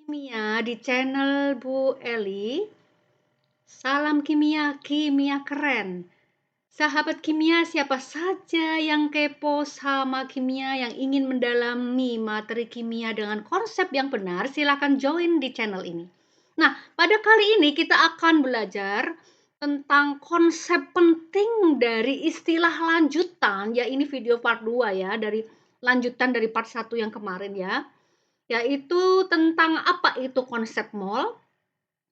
Kimia di channel Bu Eli. Salam kimia, kimia keren. Sahabat kimia, siapa saja yang kepo sama kimia, yang ingin mendalami materi kimia dengan konsep yang benar, silakan join di channel ini. Nah, pada kali ini kita akan belajar tentang konsep penting dari istilah lanjutan, ya ini video part 2 ya, dari lanjutan dari part 1 yang kemarin ya. Yaitu tentang apa itu konsep mol,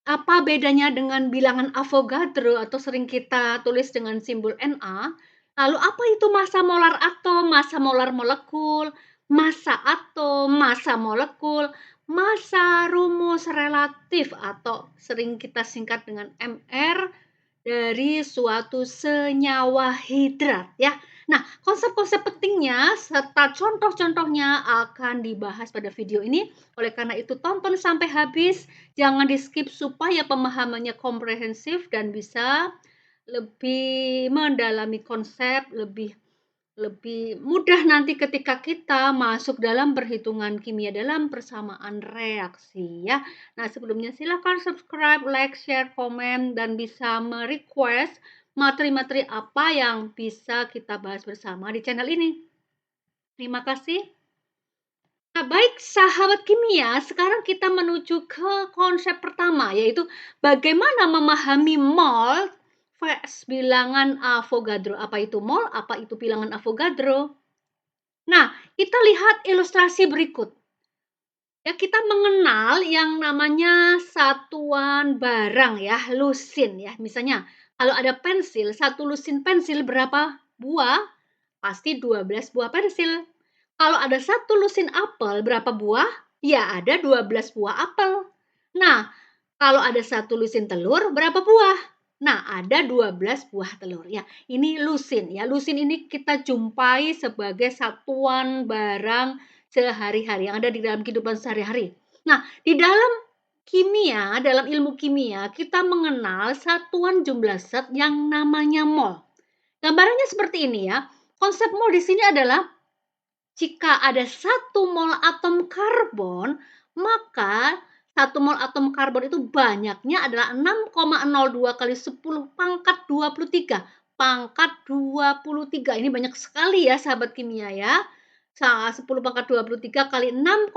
apa bedanya dengan bilangan Avogadro atau sering kita tulis dengan simbol Na, lalu apa itu massa molar atom, massa molar molekul, massa atom, massa molekul, massa rumus relatif atau sering kita singkat dengan MR dari suatu senyawa hidrat ya. Nah, konsep-konsep pentingnya serta contoh-contohnya akan dibahas pada video ini. Oleh karena itu tonton sampai habis, jangan di-skip supaya pemahamannya komprehensif dan bisa lebih mendalami konsep, lebih mudah nanti ketika kita masuk dalam perhitungan kimia dalam persamaan reaksi ya. Nah, sebelumnya silakan subscribe, like, share, komen dan bisa merequest materi-materi apa yang bisa kita bahas bersama di channel ini. Terima kasih. Nah, baik sahabat kimia, sekarang kita menuju ke konsep pertama, yaitu bagaimana memahami mol vs bilangan Avogadro. Apa itu mol? Apa itu bilangan Avogadro? Nah, kita lihat ilustrasi berikut. Ya, kita mengenal yang namanya satuan barang ya, lusin ya. Misalnya, kalau ada pensil, satu lusin pensil berapa buah? Pasti 12 buah pensil. Kalau ada satu lusin apel, berapa buah? Ya, ada 12 buah apel. Nah, kalau ada satu lusin telur, berapa buah? Nah, ada 12 buah telur ya. Ini lusin ya. Lusin ini kita jumpai sebagai satuan barang sehari-hari yang ada di dalam kehidupan sehari-hari. Nah, di dalam kimia, dalam ilmu kimia, kita mengenal satuan jumlah zat yang namanya mol. Gambarannya seperti ini ya. Konsep mol di sini adalah jika ada 1 mol atom karbon, maka 1 mol atom karbon itu banyaknya adalah 6,02 kali 10 pangkat 23. Pangkat 23. Ini banyak sekali ya sahabat kimia ya. 10 pangkat 23 kali 6,02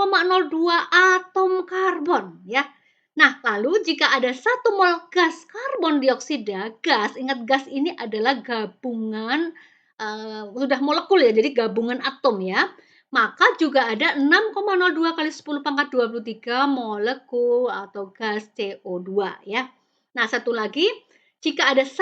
atom karbon ya. Nah, lalu jika ada 1 mol gas karbon dioksida, gas, ingat gas ini adalah gabungan sudah molekul ya, jadi gabungan atom ya. Maka juga ada 6,02 kali 10 pangkat 23 molekul atau gas CO2 ya. Nah, satu lagi, jika ada 1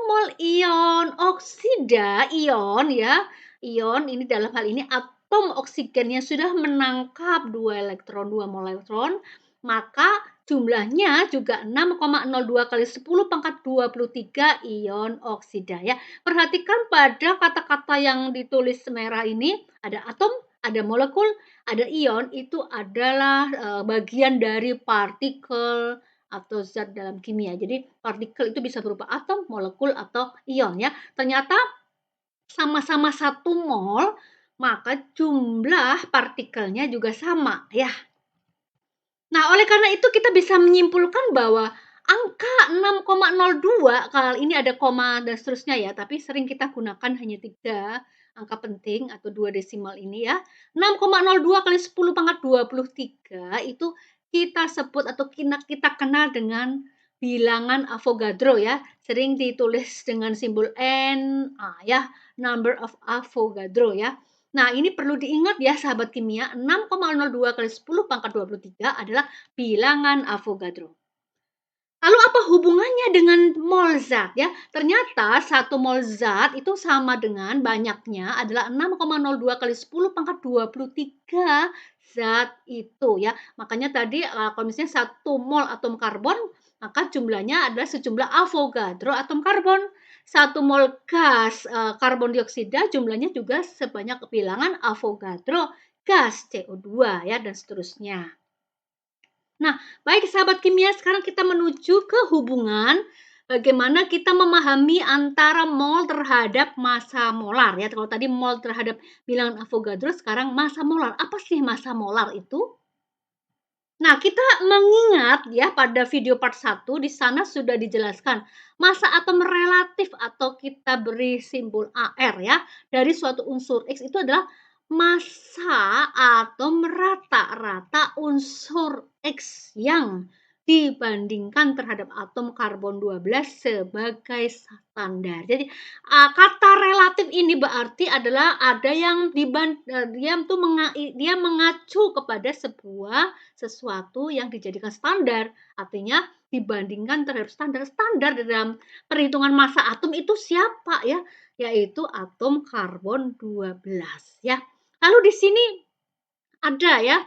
mol ion oksida, ion ya, ion ini dalam hal ini atom oksigennya sudah menangkap 2 elektron, 2 mol elektron, maka jumlahnya juga 6,02 kali 10 pangkat 23 ion oksida ya. Perhatikan pada kata-kata yang ditulis merah ini, ada atom, ada molekul, ada ion, itu adalah bagian dari partikel atau zat dalam kimia. Jadi partikel itu bisa berupa atom, molekul, atau ion ya. Ternyata sama-sama 1 mol, maka jumlah partikelnya juga sama ya. Nah, oleh karena itu kita bisa menyimpulkan bahwa angka 6,02, kalau ini ada koma dan seterusnya ya, tapi sering kita gunakan hanya 3 angka penting atau 2 desimal ini ya. 6,02 kali 10 pangkat 23 itu kita sebut atau kita kenal dengan bilangan Avogadro ya. Sering ditulis dengan simbol Na ya, number of Avogadro ya. Nah, ini perlu diingat ya sahabat kimia, 6,02 kali 10 pangkat 23 adalah bilangan Avogadro. Lalu apa hubungannya dengan mol zat ya? Ternyata 1 mol zat itu sama dengan banyaknya adalah 6,02 kali 10 pangkat 23 zat itu ya. Makanya tadi kalau misalnya 1 mol atom karbon, maka jumlahnya adalah sejumlah Avogadro atom karbon. 1 mol gas karbon dioksida jumlahnya juga sebanyak bilangan Avogadro gas CO2 ya dan seterusnya. Nah, baik sahabat kimia, sekarang kita menuju ke hubungan bagaimana kita memahami antara mol terhadap massa molar ya. Kalau tadi mol terhadap bilangan Avogadro, sekarang massa molar. Apa sih massa molar itu? Nah, kita mengingat ya pada video part 1 di sana sudah dijelaskan massa atom relatif atau kita beri simbol AR ya, dari suatu unsur X itu adalah massa atom rata-rata unsur X yang dibandingkan terhadap atom karbon 12 sebagai standar. Jadi, kata relatif ini berarti adalah ada yang dia mengacu kepada sesuatu yang dijadikan standar. Artinya dibandingkan terhadap standar. Standar dalam perhitungan massa atom itu siapa ya? Yaitu atom karbon 12 ya. Lalu di sini ada ya,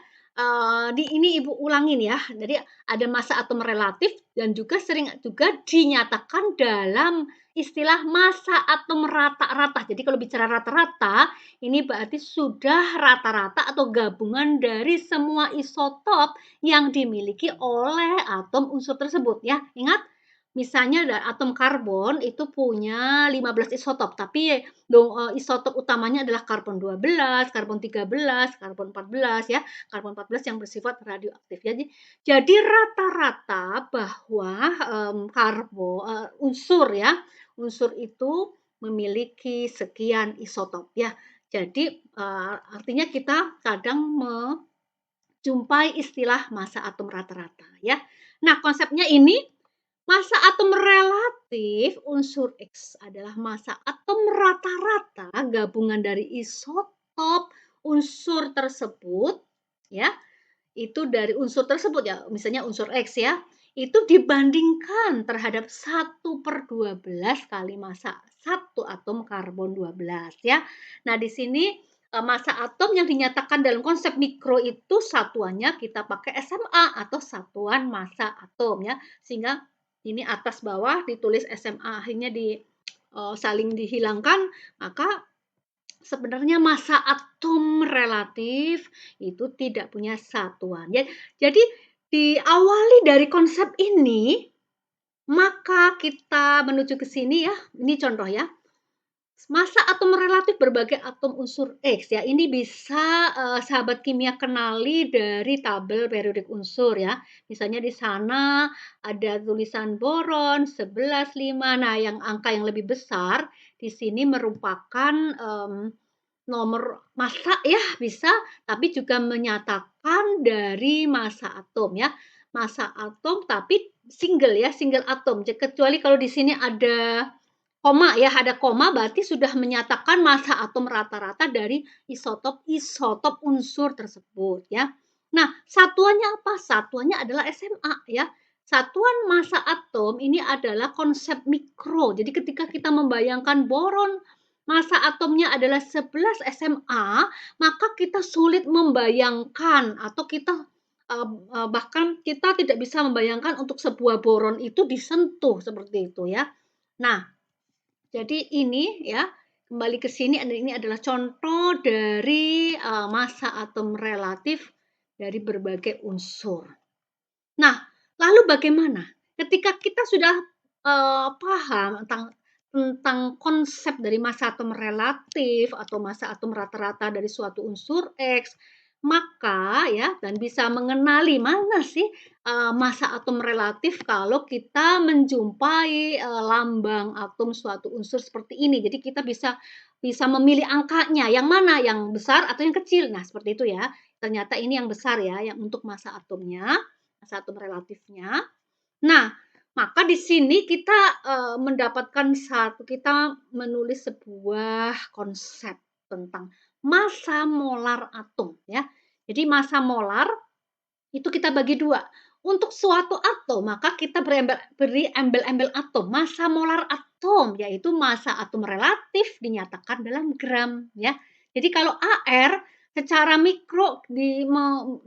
ini Ibu ulangin ya. Jadi ada massa atom relatif dan juga sering juga dinyatakan dalam istilah massa atom rata-rata. Jadi kalau bicara rata-rata, ini berarti sudah rata-rata atau gabungan dari semua isotop yang dimiliki oleh atom unsur tersebut ya. Ingat, misalnya atom karbon itu punya 15 isotop, tapi isotop utamanya adalah karbon 12, karbon 13, karbon 14 ya. Karbon 14 yang bersifat radioaktif ya. Jadi rata-rata bahwa unsur ya, unsur itu memiliki sekian isotop ya. Jadi artinya kita kadang menjumpai istilah massa atom rata-rata ya. Nah, konsepnya ini massa atom relatif unsur X adalah massa atom rata-rata gabungan dari isotop unsur tersebut ya, itu dari unsur tersebut ya, misalnya unsur X ya, itu dibandingkan terhadap 1/12 kali massa satu atom karbon 12 ya. Nah, di sini massa atom yang dinyatakan dalam konsep mikro itu satuannya kita pakai SMA atau satuan massa atom ya, sehingga ini atas bawah ditulis SMA akhirnya saling dihilangkan, maka sebenarnya massa atom relatif itu tidak punya satuan ya. Jadi diawali dari konsep ini, maka kita menuju ke sini ya, ini contoh ya. Massa atom relatif berbagai atom unsur X ya. Ini bisa sahabat kimia kenali dari tabel periodik unsur ya. Misalnya di sana ada tulisan boron 11,5. Nah, yang angka yang lebih besar di sini merupakan nomor massa ya bisa, tapi juga menyatakan dari massa atom ya. Massa atom tapi single ya, single atom. Kecuali kalau di sini ada koma ya, ada koma berarti sudah menyatakan massa atom rata-rata dari isotop unsur tersebut ya. Nah, satuannya apa? Satuannya adalah SMA ya. Satuan massa atom ini adalah konsep mikro. Jadi ketika kita membayangkan boron massa atomnya adalah 11 SMA, maka kita sulit membayangkan atau kita bahkan kita tidak bisa membayangkan untuk sebuah boron itu disentuh seperti itu ya. Nah, jadi ini ya, kembali ke sini ini adalah contoh dari massa atom relatif dari berbagai unsur. Nah, lalu bagaimana ketika kita sudah paham tentang konsep dari massa atom relatif atau massa atom rata-rata dari suatu unsur X, maka ya dan bisa mengenali mana sih massa atom relatif kalau kita menjumpai lambang atom suatu unsur seperti ini. Jadi kita bisa bisa memilih angkanya, yang mana yang besar atau yang kecil. Nah, seperti itu ya. Ternyata ini yang besar ya, yang untuk massa atomnya, massa atom relatifnya. Nah, maka di sini kita kita menulis sebuah konsep tentang massa molar atom ya. Jadi massa molar itu kita bagi dua. Untuk suatu atom maka kita beri embel-embel atom. Massa molar atom yaitu massa atom relatif dinyatakan dalam gram ya. Jadi kalau AR secara mikro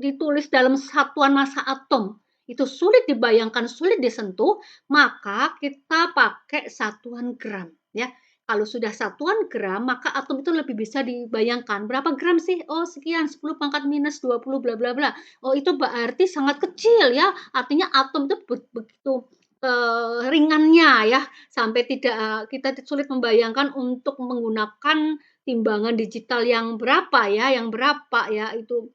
ditulis dalam satuan massa atom itu sulit dibayangkan, sulit disentuh, maka kita pakai satuan gram ya. Kalau sudah satuan gram, maka atom itu lebih bisa dibayangkan. Berapa gram sih? Oh, sekian, 10 pangkat minus 20, bla bla bla. Oh, itu berarti sangat kecil ya. Artinya atom itu begitu ringannya ya, sampai tidak kita sulit membayangkan untuk menggunakan timbangan digital yang berapa ya, itu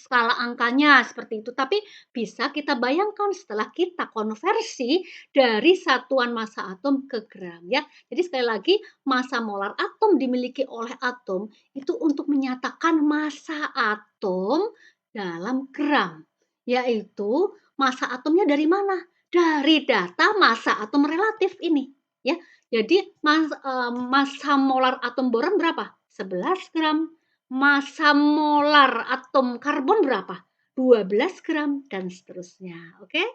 skala angkanya seperti itu. Tapi bisa kita bayangkan setelah kita konversi dari satuan massa atom ke gram ya. Jadi sekali lagi massa molar atom dimiliki oleh atom itu untuk menyatakan massa atom dalam gram. Yaitu massa atomnya dari mana? Dari data massa atom relatif ini ya. Jadi massa molar atom boron berapa? 11 gram. Massa molar atom karbon berapa? 12 gram dan seterusnya. Oke?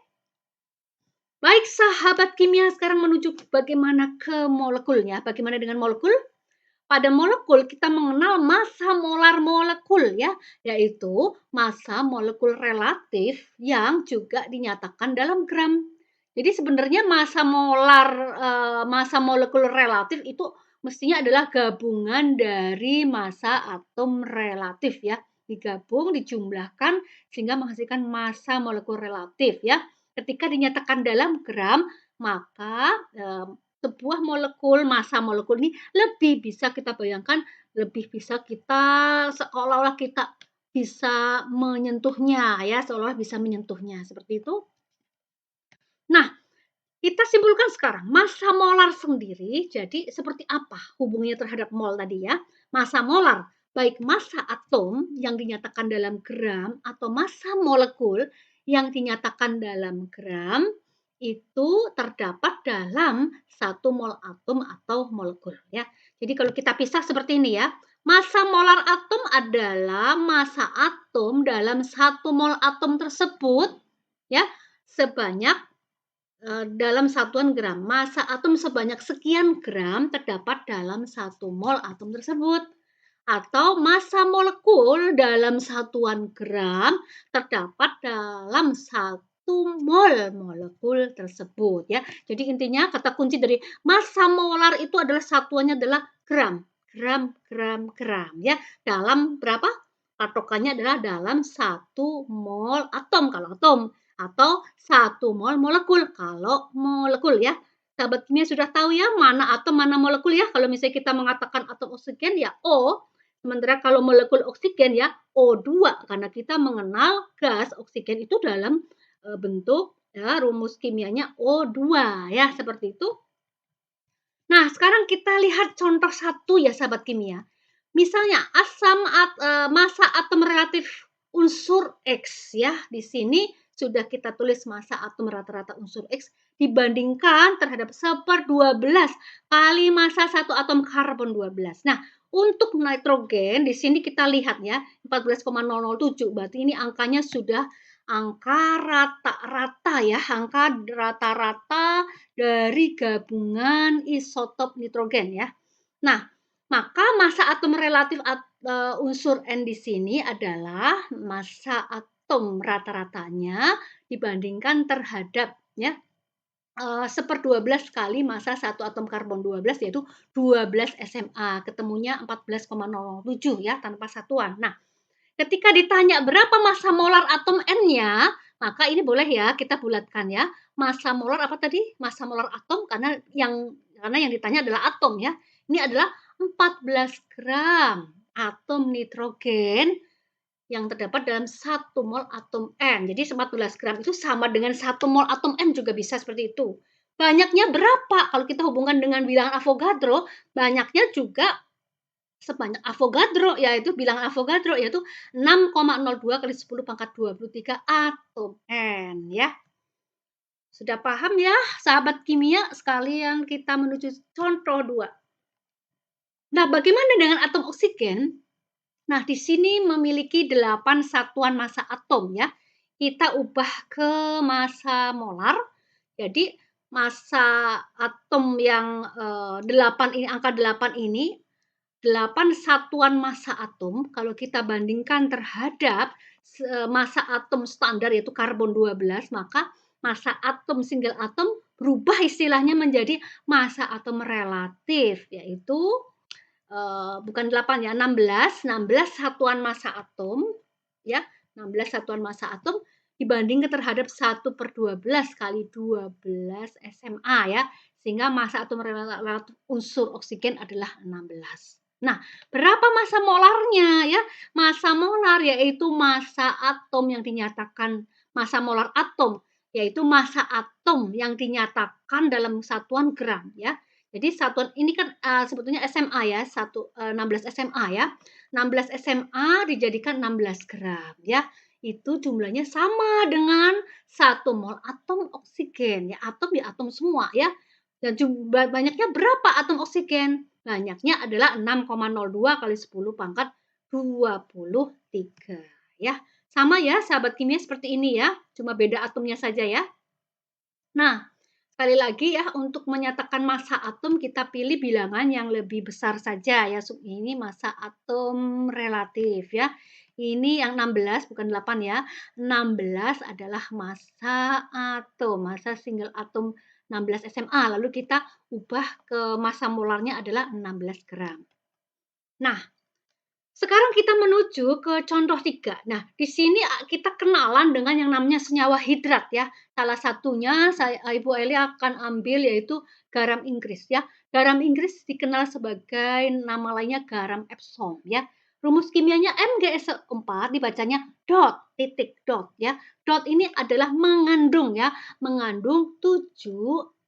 Baik sahabat kimia, sekarang menuju bagaimana ke molekulnya. Bagaimana dengan molekul? Pada molekul kita mengenal massa molar molekul ya, yaitu massa molekul relatif yang juga dinyatakan dalam gram. Jadi sebenarnya massa molekul relatif itu mestinya adalah gabungan dari massa atom relatif ya, digabung, dijumlahkan sehingga menghasilkan massa molekul relatif ya. Ketika dinyatakan dalam gram, maka sebuah molekul, massa molekul ini lebih bisa kita bayangkan, lebih bisa kita seolah-olah kita bisa menyentuhnya ya, seolah-olah bisa menyentuhnya, seperti itu. Nah, kita simpulkan sekarang, massa molar sendiri jadi seperti apa hubungannya terhadap mol tadi ya. Massa molar, baik massa atom yang dinyatakan dalam gram atau massa molekul yang dinyatakan dalam gram, itu terdapat dalam 1 mol atom atau molekul ya. Jadi kalau kita pisah seperti ini ya, massa molar atom adalah massa atom dalam 1 mol atom tersebut ya, sebanyak dalam satuan gram. Massa atom sebanyak sekian gram terdapat dalam 1 mol atom tersebut. Atau massa molekul dalam satuan gram terdapat dalam 1 mol molekul tersebut ya. Jadi intinya kata kunci dari massa molar itu adalah satuannya adalah gram. Gram, gram, gram ya. Dalam berapa? Patokannya adalah dalam 1 mol atom kalau atom atau 1 mol molekul kalau molekul ya. Sahabat kimia sudah tahu ya mana atom mana molekul ya. Kalau misalnya kita mengatakan atom oksigen ya O, sementara kalau molekul oksigen ya O2 karena kita mengenal gas oksigen itu dalam bentuk ya, rumus kimianya O2 ya seperti itu. Nah, sekarang kita lihat contoh satu ya sahabat kimia. Misalnya massa atom relatif unsur X ya. Di sini sudah kita tulis massa atom rata-rata unsur X dibandingkan terhadap 1/12 kali massa satu atom karbon 12. Nah, untuk nitrogen di sini kita lihat ya 14,007 berarti ini angkanya sudah angka rata-rata ya, angka rata-rata dari gabungan isotop nitrogen ya. Nah, maka massa atom relatif unsur N di sini adalah massa atom rata-ratanya dibandingkan terhadap ya 1/12 kali massa satu atom karbon 12 yaitu 12 SMA. Ketemunya 14,007 ya tanpa satuan. Nah, ketika ditanya berapa massa molar atom N-nya, maka ini boleh ya kita bulatkan ya. Massa molar apa tadi? Massa molar atom karena yang ditanya adalah atom ya. Ini adalah 14 gram atom nitrogen yang terdapat dalam 1 mol atom N. Jadi 14 gram itu sama dengan 1 mol atom N juga bisa seperti itu. Banyaknya berapa? Kalau kita hubungkan dengan bilangan Avogadro, banyaknya juga sebanyak Avogadro, yaitu bilangan Avogadro yaitu 6,02 kali 10 pangkat 23 atom N ya. Sudah paham ya sahabat kimia sekalian, kita menuju contoh 2. Nah, bagaimana dengan atom oksigen? Nah, di sini memiliki 8 satuan massa atom ya. Kita ubah ke massa molar. Jadi massa atom yang 8 ini, angka 8 ini 8 satuan massa atom kalau kita bandingkan terhadap massa atom standar yaitu karbon 12, maka massa atom single atom berubah istilahnya menjadi massa atom relatif yaitu bukan 8 ya, 16 satuan massa atom ya, 16 satuan massa atom dibandingkan terhadap 1/12 kali 12 SMA ya, sehingga massa atom relatif unsur oksigen adalah 16. Nah, berapa massa molarnya ya? Massa molar yaitu massa atom yang dinyatakan massa molar atom, yaitu massa atom yang dinyatakan dalam satuan gram ya. Jadi satuan ini kan, sebetulnya SMA ya, 16 SMA ya. 16 SMA dijadikan 16 gram ya. Itu jumlahnya sama dengan 1 mol atom oksigen ya, atom ya atom semua ya. Dan banyaknya berapa atom oksigen? Banyaknya adalah 6,02 kali 10 pangkat 23 ya. Sama ya sahabat kimia seperti ini ya, cuma beda atomnya saja ya. Nah, sekali lagi ya untuk menyatakan massa atom kita pilih bilangan yang lebih besar saja ya. Ini massa atom relatif ya. Ini yang 16 bukan 8 ya. 16 adalah massa atom, massa single atom 16 SMA. Lalu kita ubah ke massa molarnya adalah 16 gram. Nah, sekarang kita menuju ke contoh 3. Nah, di sini kita kenalan dengan yang namanya senyawa hidrat ya. Salah satunya Ibu Eli akan ambil yaitu garam Inggris ya. Garam Inggris dikenal sebagai nama lainnya garam Epsom ya. Rumus kimianya MgSO4 dibacanya dot, titik dot ya. Dot ini adalah mengandung 7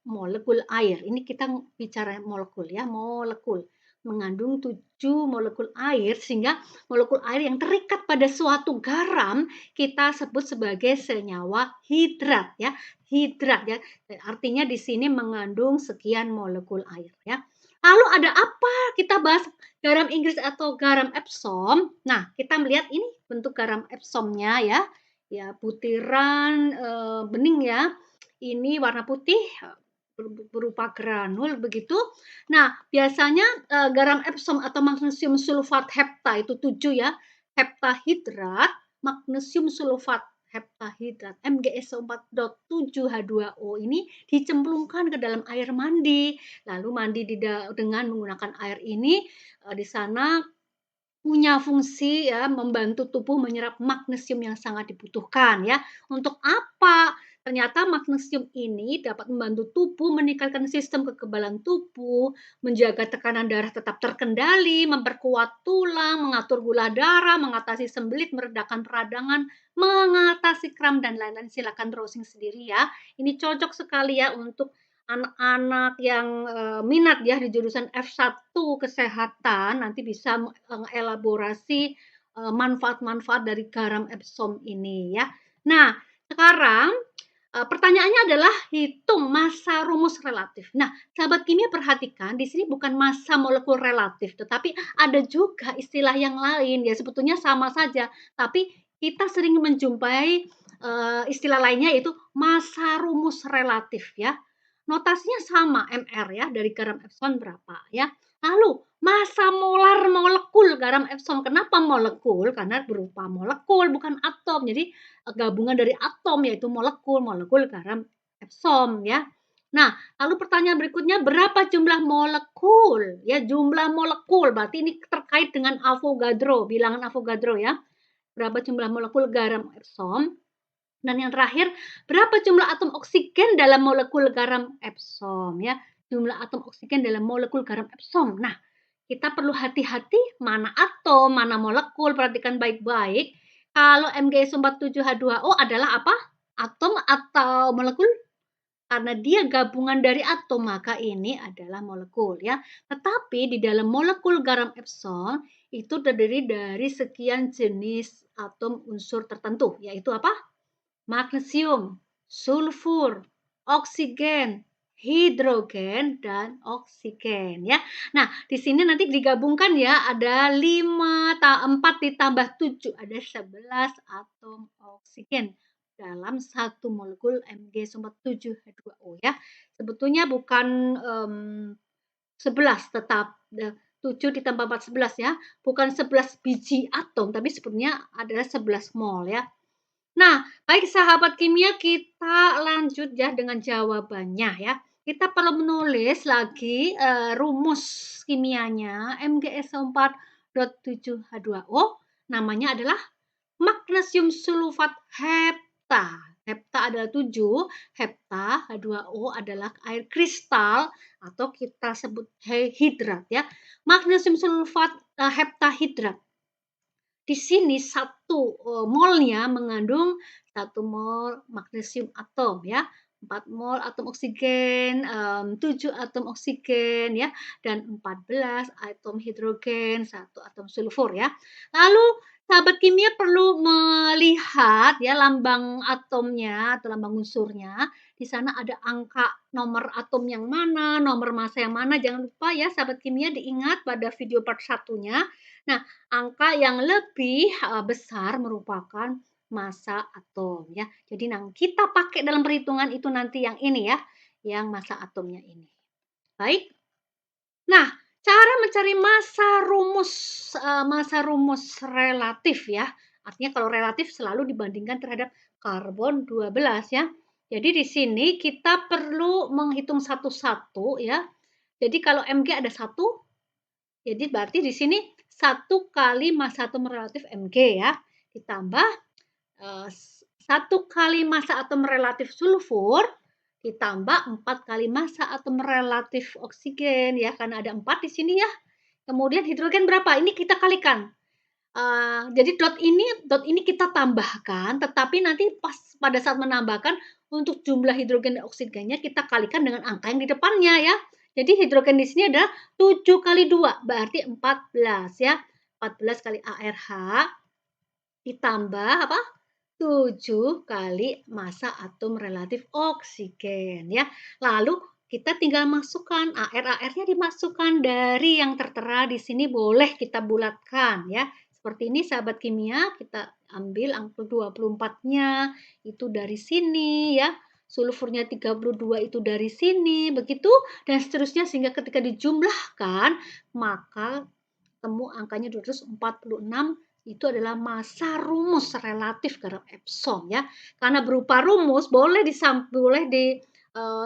molekul air. Ini kita bicara molekul ya, molekul mengandung 7 molekul air sehingga molekul air yang terikat pada suatu garam kita sebut sebagai senyawa hidrat ya. Hidrat ya. Artinya di sini mengandung sekian molekul air ya. Lalu ada apa? Kita bahas garam Inggris atau garam Epsom. Nah, kita melihat ini bentuk garam Epsomnya ya. Ya, butiran bening ya. Ini warna putih berupa granul begitu. Nah, biasanya garam Epsom atau magnesium sulfat hepta itu 7 ya, heptahidrat, magnesium sulfat heptahidrat MgSO4.7H2O ini dicemplungkan ke dalam air mandi. Lalu mandi dengan menggunakan air ini di sana punya fungsi ya membantu tubuh menyerap magnesium yang sangat dibutuhkan ya. Untuk apa? Ternyata magnesium ini dapat membantu tubuh meningkatkan sistem kekebalan tubuh, menjaga tekanan darah tetap terkendali, memperkuat tulang, mengatur gula darah, mengatasi sembelit, meredakan peradangan, mengatasi kram dan lain-lain. Silakan browsing sendiri ya. Ini cocok sekali ya untuk anak-anak yang minat ya di jurusan F1 kesehatan nanti bisa mengelaborasi manfaat-manfaat dari garam Epsom ini ya. Nah, sekarang pertanyaannya adalah hitung massa rumus relatif. Nah, sahabat kimia perhatikan di sini bukan massa molekul relatif, tetapi ada juga istilah yang lain ya sebetulnya sama saja, tapi kita sering menjumpai istilah lainnya yaitu massa rumus relatif ya. Notasinya sama Mr ya dari garam Epsom berapa ya. Lalu massa molar molekul garam Epsom. Kenapa molekul? Karena berupa molekul bukan atom. Jadi gabungan dari atom yaitu molekul garam Epsom ya. Nah, lalu pertanyaan berikutnya berapa jumlah molekul? Ya, jumlah molekul berarti ini terkait dengan Avogadro, bilangan Avogadro ya. Berapa jumlah molekul garam Epsom? Dan yang terakhir, berapa jumlah atom oksigen dalam molekul garam Epsom ya? Jumlah atom oksigen dalam molekul garam Epsom. Nah, kita perlu hati-hati mana atom, mana molekul, perhatikan baik-baik. Kalau Mg47H2O adalah apa? Atom atau molekul? Karena dia gabungan dari atom, maka ini adalah molekul ya. Tetapi di dalam molekul garam Epsom itu terdiri dari sekian jenis atom unsur tertentu, yaitu apa? Magnesium, sulfur, oksigen, hidrogen, dan oksigen ya. Nah, di sini nanti digabungkan ya, ada 4 ditambah 7, ada 11 atom oksigen dalam satu molekul Mg7H2O ya. Sebetulnya bukan 11 tetap 7 ditambah 4 11 ya, bukan 11 biji atom, tapi sebetulnya adalah 11 mol ya. Nah, baik sahabat kimia kita lanjut ya dengan jawabannya ya. Kita perlu menulis lagi rumus kimianya MgSO4.7H2O namanya adalah magnesium sulfat hepta. Hepta adalah 7, hepta H2O adalah air kristal atau kita sebut hidrat ya. Magnesium sulfat heptahidrat. Di sini molnya mengandung 1 mol magnesium atom ya, 4 mol atom oksigen, 7 atom oksigen ya, dan 14 atom hidrogen, 1 atom sulfur ya. Lalu sahabat kimia perlu melihat ya lambang atomnya atau lambang unsurnya. Di sana ada angka nomor atom yang mana, nomor massa yang mana. Jangan lupa ya sahabat kimia diingat pada video part 1-nya. Nah, angka yang lebih besar merupakan massa atom ya. Jadi kita pakai dalam perhitungan itu nanti yang ini ya, yang massa atomnya ini. Baik. Nah, cara mencari massa rumus relatif ya. Artinya kalau relatif selalu dibandingkan terhadap karbon 12 ya. Jadi di sini kita perlu menghitung satu-satu ya. Jadi kalau Mg ada 1, jadi berarti di sini 1 kali massa atom relatif Mg ya, ditambah 1 kali massa atom relatif sulfur, ditambah 4 kali massa atom relatif oksigen ya, karena ada 4 di sini ya. Kemudian hidrogen berapa? Ini kita kalikan. Jadi dot ini kita tambahkan, tetapi nanti pas pada saat menambahkan untuk jumlah hidrogen dan oksigennya kita kalikan dengan angka yang di depannya ya. Jadi hidrogen di sini adalah 7 kali 2, berarti 14 ya. 14 kali ARH ditambah apa? 7 kali massa atom relatif oksigen ya. Lalu kita tinggal masukkan AR-nya dimasukkan dari yang tertera di sini boleh kita bulatkan ya. Seperti ini sahabat kimia, kita ambil angka 24-nya itu dari sini ya. Sulfurnya 32 itu dari sini, begitu dan seterusnya sehingga ketika dijumlahkan maka temu angkanya 246 itu adalah massa rumus relatif garam Epsom ya. Karena berupa rumus boleh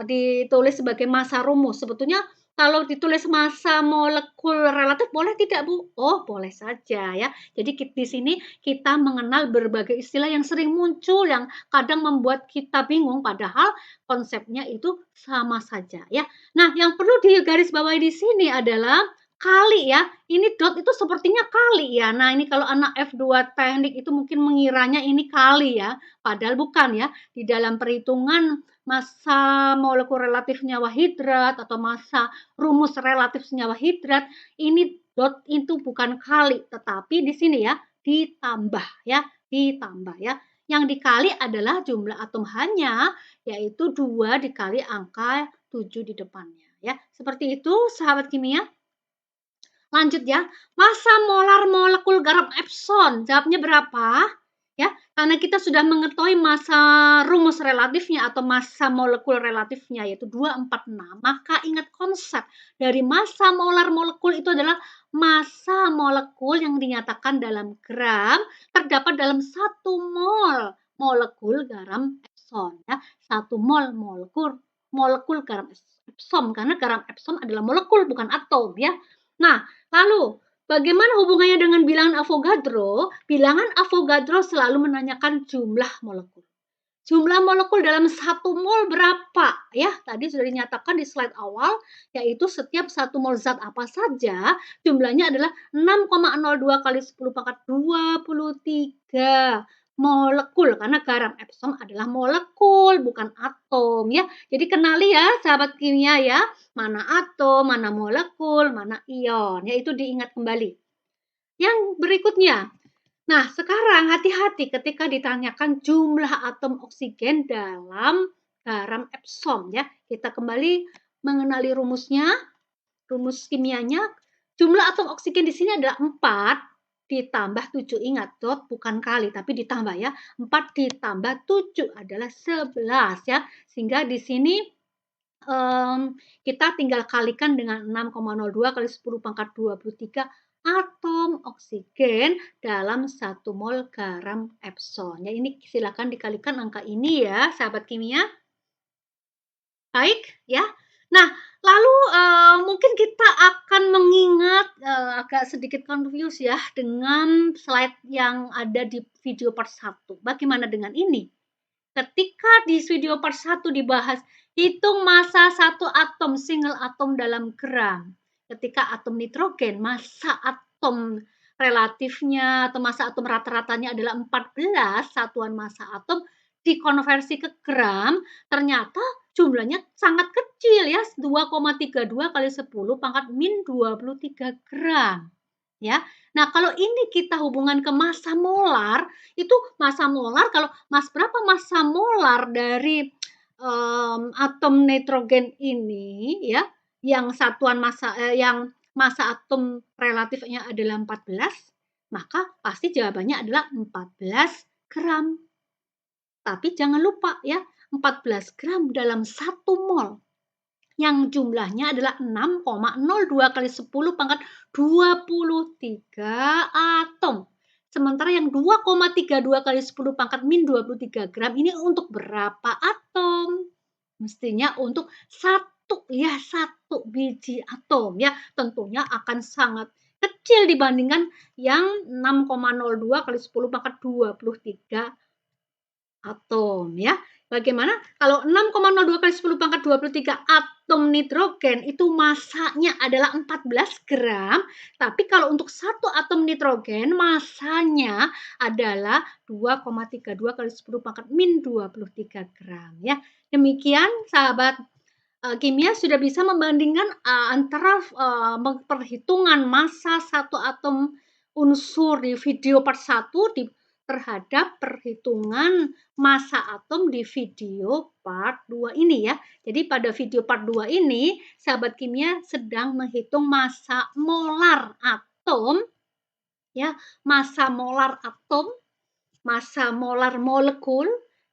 ditulis sebagai massa rumus. Sebetulnya kalau ditulis massa molekul relatif boleh tidak, Bu? Oh, boleh saja ya. Jadi di sini kita mengenal berbagai istilah yang sering muncul yang kadang membuat kita bingung padahal konsepnya itu sama saja ya. Nah, yang perlu digarisbawahi di sini adalah kali ya, ini dot itu sepertinya kali ya. Nah, ini kalau anak F2 teknik itu mungkin mengiranya ini kali ya, padahal bukan ya. Di dalam perhitungan massa molekul relatif senyawa hidrat atau massa rumus relatif senyawa hidrat, ini dot itu bukan kali, tetapi di sini ya ditambah ya, ditambah ya. Yang dikali adalah jumlah atom H-nya, yaitu 2 dikali angka 7 di depannya ya. Seperti itu sahabat kimia. Lanjut ya, massa molar molekul garam Epsom, jawabnya berapa? Ya, karena kita sudah mengetahui massa rumus relatifnya atau massa molekul relatifnya yaitu 246, maka ingat konsep dari massa molar molekul itu adalah massa molekul yang dinyatakan dalam gram terdapat dalam 1 mol molekul garam Epsom ya. 1 mol molekul garam Epsom karena garam Epsom adalah molekul bukan atom ya. Nah, lalu bagaimana hubungannya dengan bilangan Avogadro? Bilangan Avogadro selalu menanyakan jumlah molekul. Jumlah molekul dalam 1 mol berapa? Ya, tadi sudah dinyatakan di slide awal, yaitu setiap 1 mol zat apa saja, jumlahnya adalah 6,02 kali 10 pangkat 23 molekul, karena garam Epsom adalah molekul, bukan atom ya. Jadi kenali ya sahabat kimia ya, mana atom, mana molekul, mana ion, yaitu diingat kembali. Yang berikutnya, nah sekarang hati-hati ketika ditanyakan jumlah atom oksigen dalam garam Epsom ya. Kita kembali mengenali rumusnya, rumus kimianya. Jumlah atom oksigen di sini adalah 4 ditambah 7. Ingat, dot bukan kali, tapi ditambah ya. 4 ditambah 7 adalah 11 ya. Sehingga di sini kita tinggal kalikan dengan 6,02 kali 10 pangkat 23 atom oksigen dalam 1 mol garam Epsom. Ya, ini silakan dikalikan angka ini ya, sahabat kimia. Baik, ya. Nah, lalu mungkin kita akan mengingat agak sedikit confuse ya dengan slide yang ada di video part 1. Bagaimana dengan ini? Ketika ketika di video part 1 dibahas, hitung massa satu atom, single atom dalam gram. Ketika atom nitrogen, massa atom relatifnya atau massa atom rata-ratanya adalah 14 satuan massa atom, dikonversi ke gram, ternyata jumlahnya sangat kecil ya, 2,32 kali 10 pangkat min 23 gram. Ya. Nah, kalau ini kita hubungan ke massa molar, itu massa molar kalau berapa massa molar dari atom nitrogen ini ya, yang satuan massa yang massa atom relatifnya adalah 14, maka pasti jawabannya adalah 14 gram. Tapi jangan lupa ya, 14 gram dalam 1 mol yang jumlahnya adalah 6,02 kali 10 pangkat 23 atom. Sementara yang 2,32 kali 10 pangkat min 23 gram ini untuk berapa atom? Mestinya untuk satu biji atom ya. Tentunya akan sangat kecil dibandingkan yang 6,02 kali 10 pangkat 23 atom ya. Bagaimana kalau 6,02 kali 10 pangkat 23 atom nitrogen itu massanya adalah 14 gram, tapi kalau untuk satu atom nitrogen massanya adalah 2,32 kali 10 pangkat min 23 gram ya. Demikian sahabat kimia sudah bisa membandingkan antara perhitungan massa satu atom unsur di video part 1 terhadap perhitungan massa atom di video part 2 ini ya. Jadi pada video part 2 ini, sahabat kimia sedang menghitung massa molar atom, ya, massa molar atom, massa molar molekul.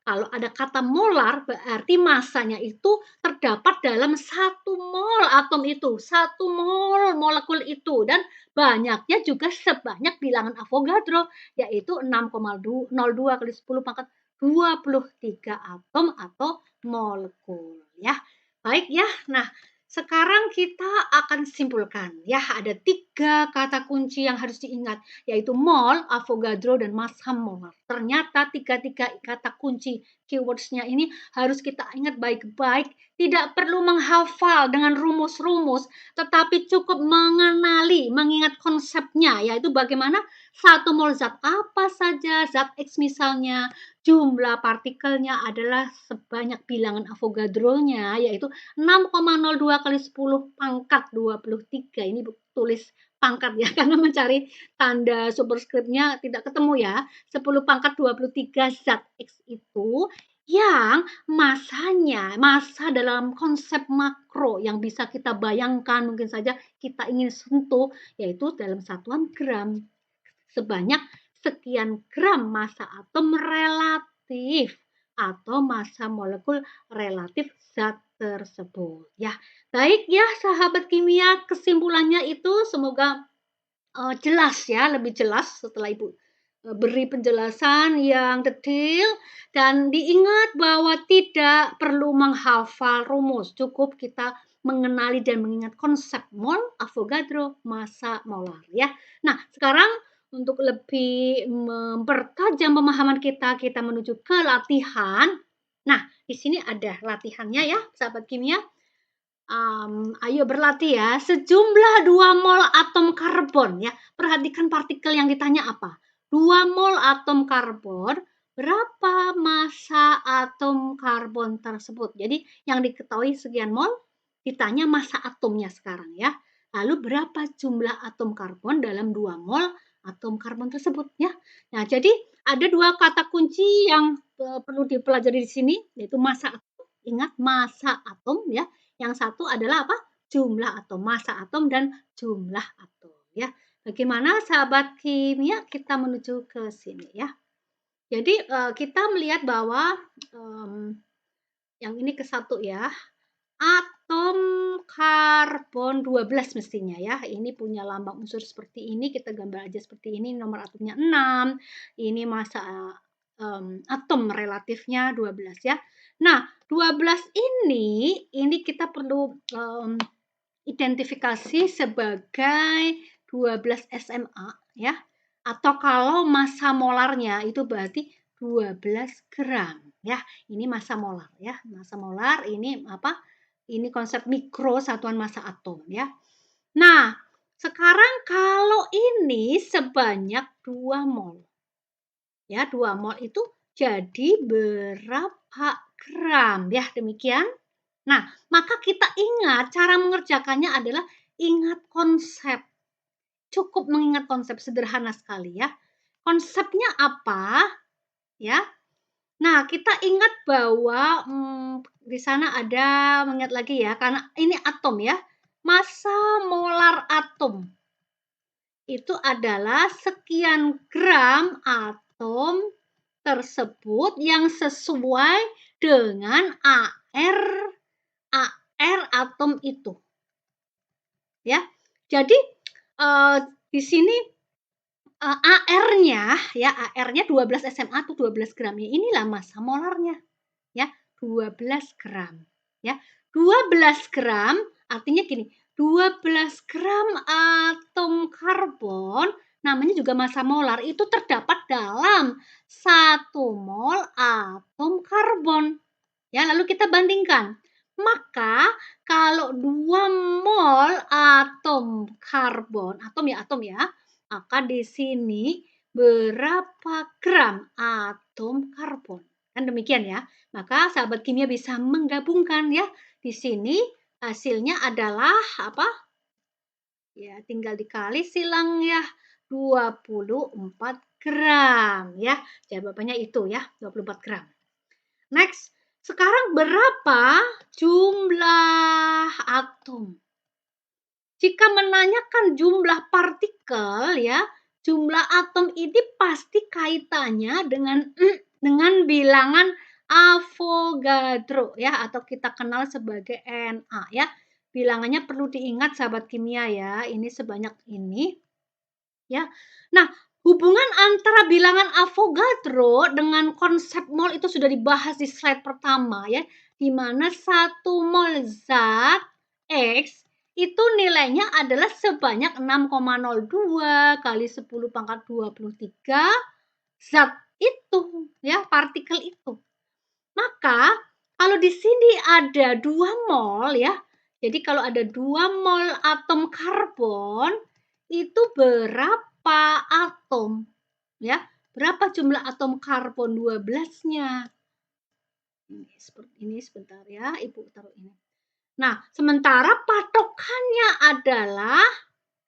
Kalau ada kata molar berarti massanya itu terdapat dalam 1 mol atom itu, 1 mol molekul itu, dan banyaknya juga sebanyak bilangan Avogadro, yaitu 6,02 kali 10 pangkat 23 atom atau molekul ya. Baik ya. Nah, sekarang kita akan simpulkan ya, ada 3 kata kunci yang harus diingat, yaitu mol, Avogadro, dan massa molar. Ternyata 3 kata kunci keywords-nya ini harus kita ingat baik-baik, tidak perlu menghafal dengan rumus-rumus, tetapi cukup mengenali, mengingat konsepnya, yaitu bagaimana 1 mol zat apa saja, zat X misalnya, jumlah partikelnya adalah sebanyak bilangan Avogadro-nya, yaitu 6,02 kali 10 pangkat 23. Ini tulis pangkat ya, karena mencari tanda superskripnya tidak ketemu ya. 10 pangkat 23 zat X itu yang massa dalam konsep makro yang bisa kita bayangkan, mungkin saja kita ingin sentuh, yaitu dalam satuan gram. Sebanyak sekian gram massa atom relatif atau massa molekul relatif zat tersebut ya. Baik ya sahabat kimia, kesimpulannya itu semoga jelas ya, lebih jelas setelah Ibu beri penjelasan yang detail, dan diingat bahwa tidak perlu menghafal rumus, cukup kita mengenali dan mengingat konsep mol, Avogadro, massa molar ya. Nah, sekarang untuk lebih mempertajam pemahaman kita menuju ke latihan. Nah, di sini ada latihannya ya, sahabat kimia. Ayo berlatih ya. Sejumlah 2 mol atom karbon ya. Perhatikan partikel yang ditanya apa. 2 mol atom karbon, berapa massa atom karbon tersebut? Jadi yang diketahui sekian mol, ditanya massa atomnya sekarang ya. Lalu berapa jumlah atom karbon dalam 2 mol atom karbon tersebut ya. Nah, jadi ada 2 kata kunci yang perlu dipelajari di sini, yaitu massa atom. Ingat massa atom ya. Yang satu adalah apa? Jumlah atom, massa atom, dan jumlah atom ya. Bagaimana sahabat kimia, kita menuju ke sini ya. Jadi kita melihat bahwa yang ini ke satu ya. Atom karbon 12 mestinya ya. Ini punya lambang unsur seperti ini, kita gambar aja seperti ini, nomor atomnya 6. Ini massa atom relatifnya 12 ya. Nah, 12 ini kita perlu identifikasi sebagai 12 SMA ya. Atau kalau massa molarnya itu berarti 12 gram. ya. Ini massa molar ya. Massa molar ini apa? Ini konsep mikro satuan massa atom ya. Nah, sekarang kalau ini sebanyak 2 mol. Ya, 2 mol itu jadi berapa gram ya, demikian. Nah, maka kita ingat cara mengerjakannya adalah ingat konsep. Cukup mengingat konsep, sederhana sekali ya. Konsepnya apa? Ya. Nah, kita ingat bahwa di sana ada mengingat lagi ya, karena ini atom ya. Massa molar atom itu adalah sekian gram atom tersebut yang sesuai dengan AR atom itu. Ya. Jadi di sini AR-nya ya, AR-nya 12 SMA atau 12 gram. Ya, inilah massa molarnya. Ya, 12 gram. Ya, 12 gram artinya gini, 12 gram atom karbon namanya juga massa molar itu terdapat dalam 1 mol atom karbon. Ya, lalu kita bandingkan. Maka kalau 2 mol atom karbon, atom ya, maka di sini berapa gram atom karbon? Kan demikian ya. Maka sahabat kimia bisa menggabungkan ya. Di sini hasilnya adalah apa? Ya, tinggal dikali silang ya. 24 gram ya. Jawabannya itu ya, 24 gram. Next, sekarang berapa jumlah atom? Jika menanyakan jumlah partikel ya, jumlah atom ini pasti kaitannya dengan bilangan Avogadro ya, atau kita kenal sebagai Na ya. Bilangannya perlu diingat sahabat kimia ya, ini sebanyak ini ya. Nah, hubungan antara bilangan Avogadro dengan konsep mol itu sudah dibahas di slide pertama ya, di mana 1 mol zat X itu nilainya adalah sebanyak 6,02 kali 10 pangkat 23 zat itu ya, partikel itu. Maka kalau di sini ada 2 mol ya, jadi kalau ada 2 mol atom karbon itu berapa atom? Ya, berapa jumlah atom karbon 12-nya? Ini seperti ini sebentar ya, Ibu taruh ini. Nah, sementara patokannya adalah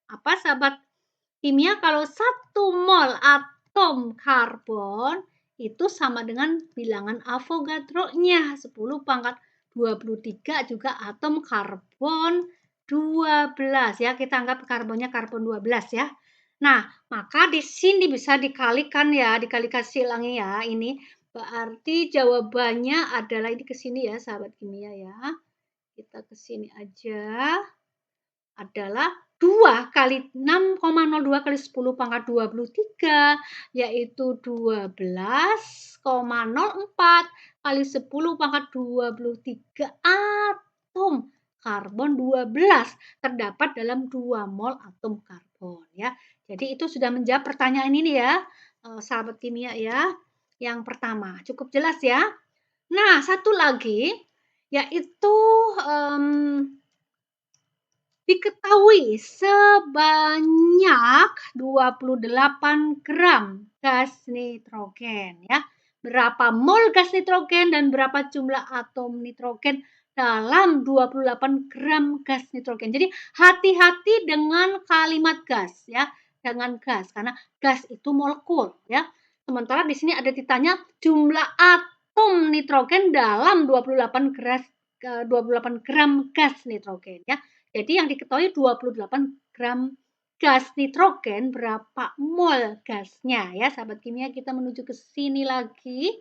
apa sahabat kimia, kalau 1 mol atom karbon itu sama dengan bilangan Avogadro-nya 10 pangkat 23 juga atom karbon 12 ya. Kita anggap karbonnya karbon 12 ya. Nah, maka di sini bisa dikalikan ya, dikalikan silangi ya ini. Berarti jawabannya adalah ini ke sini ya sahabat kimia ya. Kita ke sini aja. Adalah 2 kali 6,02 kali 10 pangkat 23 yaitu 12,04 kali 10 pangkat 23 atom karbon 12 terdapat dalam 2 mol atom karbon ya. Jadi itu sudah menjawab pertanyaan ini ya, sahabat kimia ya. Yang pertama, cukup jelas ya. Nah, satu lagi yaitu diketahui sebanyak 28 gram gas nitrogen ya. Berapa mol gas nitrogen dan berapa jumlah atom nitrogen dalam 28 gram gas nitrogen. Jadi hati-hati dengan kalimat gas ya, dengan gas karena gas itu molekul ya. Sementara di sini ada ditanya jumlah atom nitrogen dalam 28 gram gas nitrogen ya. Jadi yang diketahui 28 gram gas nitrogen, berapa mol gasnya ya sahabat kimia. Kita menuju ke sini lagi.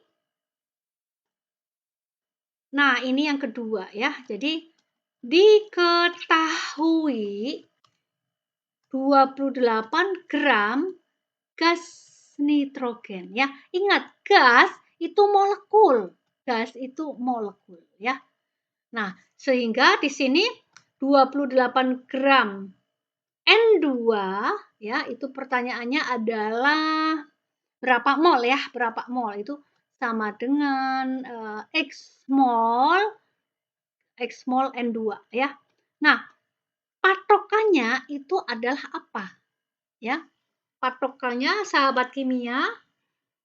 Nah, ini yang kedua ya. Jadi diketahui 28 gram gas nitrogen ya. Ingat, gas itu molekul. Gas itu molekul ya. Nah, sehingga di sini 28 gram N2 ya, itu pertanyaannya adalah berapa mol ya? Berapa mol? Itu sama dengan X mol N2 ya. Nah, patokannya itu adalah apa? Ya, patokannya sahabat kimia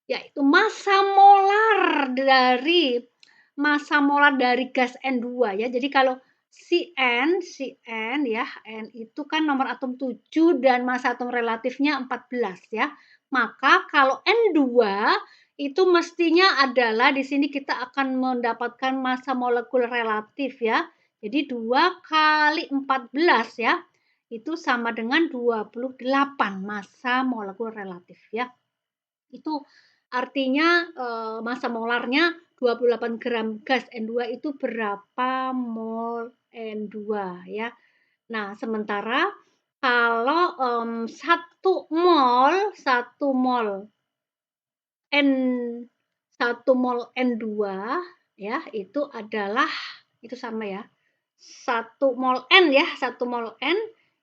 yaitu massa molar dari gas N2 ya. Jadi kalau Cn ya, N itu kan nomor atom 7 dan massa atom relatifnya 14 ya. Maka kalau N2 itu mestinya adalah di sini kita akan mendapatkan massa molekul relatif ya. Jadi 2 kali 14 ya. Itu sama dengan 28 massa molekul relatif ya. Itu artinya massa molarnya 28 gram gas N2 itu berapa mol N2 ya. Nah, sementara kalau 1 mol N 1 mol N2 ya itu adalah itu sama ya. 1 mol N ya, 1 mol N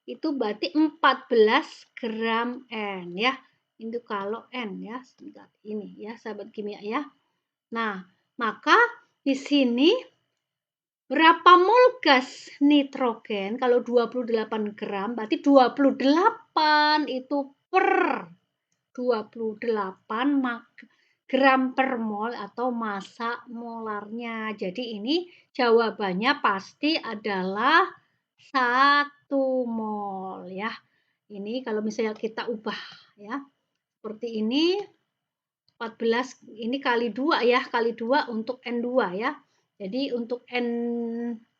itu berarti 14 gram N ya. Itu kalau N ya, sebentar ini ya sahabat kimia ya. Nah, maka di sini berapa mol gas nitrogen? Kalau 28 gram berarti 28 itu per 28 gram per mol atau massa molarnya. Jadi ini jawabannya pasti adalah 1 mol ya. Ini kalau misalnya kita ubah ya. Seperti ini 14 ini kali 2 ya, kali 2 untuk N2 ya. Jadi untuk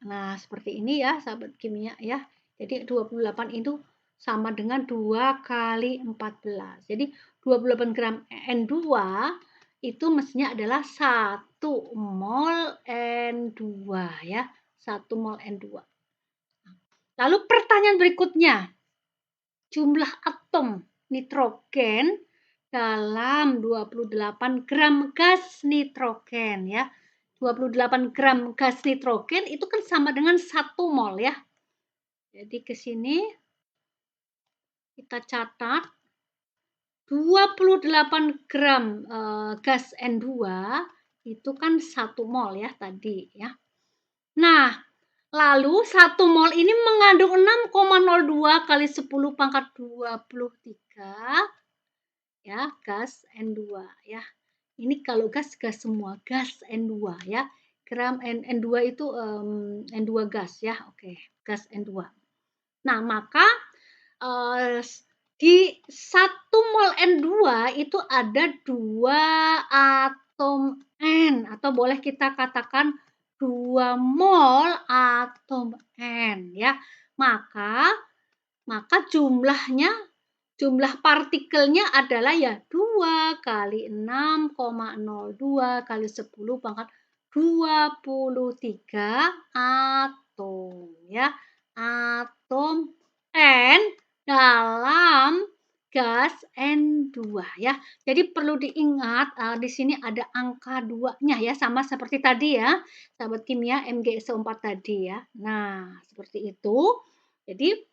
nah seperti ini ya sahabat kimia ya. Jadi 28 itu sama dengan 2 kali 14. Jadi 28 gram N2 itu mestinya adalah 1 mol N2 ya. 1 mol N2. Lalu pertanyaan berikutnya. Jumlah atom nitrogen dalam 28 gram gas nitrogen ya. 28 gram gas nitrogen itu kan sama dengan 1 mol ya. Jadi ke sini kita catat 28 gram gas N2 itu kan 1 mol ya tadi ya. Nah, lalu 1 mol ini mengandung 6,02 kali 10 pangkat 23 ya, gas N2 ya. Ini kalau gas semua, gas N2 ya. Gram N2 itu N2 gas ya. Oke, gas N2. Nah, maka di 1 mol N2 itu ada 2 atom N atau boleh kita katakan 2 mol atom N ya. Maka jumlah partikelnya adalah ya 2 kali 6,02 kali 10 pangkat 23 atom ya. Atom N dalam gas N2 ya. Jadi perlu diingat di sini ada angka 2-nya ya sama seperti tadi ya. Sahabat kimia MgSO4 tadi ya. Nah, seperti itu. Jadi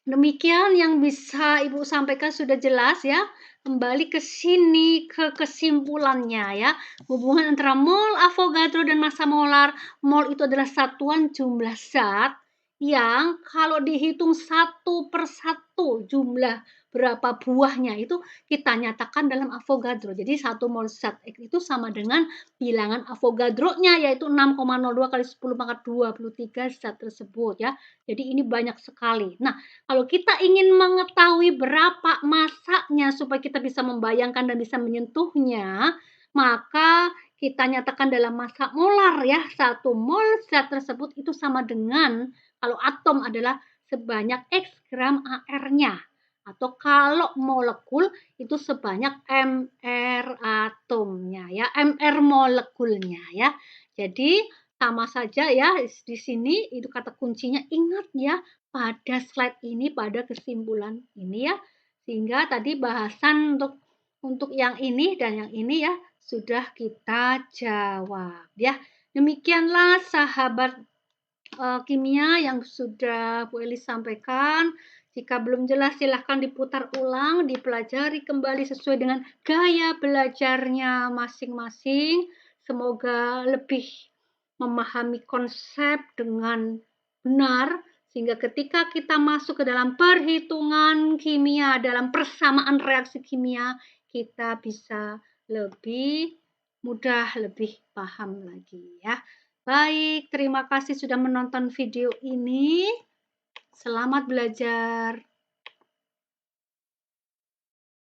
demikian yang bisa Ibu sampaikan sudah jelas ya. Kembali ke sini ke kesimpulannya ya. Hubungan antara mol Avogadro dan massa molar. Mol itu adalah satuan jumlah zat yang kalau dihitung satu per satu jumlah berapa buahnya itu kita nyatakan dalam Avogadro. Jadi 1 mol zat X itu sama dengan bilangan Avogadro-nya yaitu 6,02 kali 10 pangkat 23 zat tersebut ya. Jadi ini banyak sekali. Nah, kalau kita ingin mengetahui berapa masanya supaya kita bisa membayangkan dan bisa menyentuhnya, maka kita nyatakan dalam massa molar ya. 1 mol zat tersebut itu sama dengan kalau atom adalah sebanyak X gram AR-nya. Atau kalau molekul itu sebanyak MR atomnya ya, MR molekulnya ya. Jadi sama saja ya di sini itu kata kuncinya ingat ya pada slide ini pada kesimpulan ini ya. Sehingga tadi bahasan untuk yang ini dan yang ini ya sudah kita jawab ya. Demikianlah sahabat kimia yang sudah Bu Elis sampaikan. Jika belum jelas, silahkan diputar ulang, dipelajari kembali sesuai dengan gaya belajarnya masing-masing. Semoga lebih memahami konsep dengan benar, sehingga ketika kita masuk ke dalam perhitungan kimia, dalam persamaan reaksi kimia, kita bisa lebih mudah, lebih paham lagi ya. Baik, terima kasih sudah menonton video ini. Selamat belajar.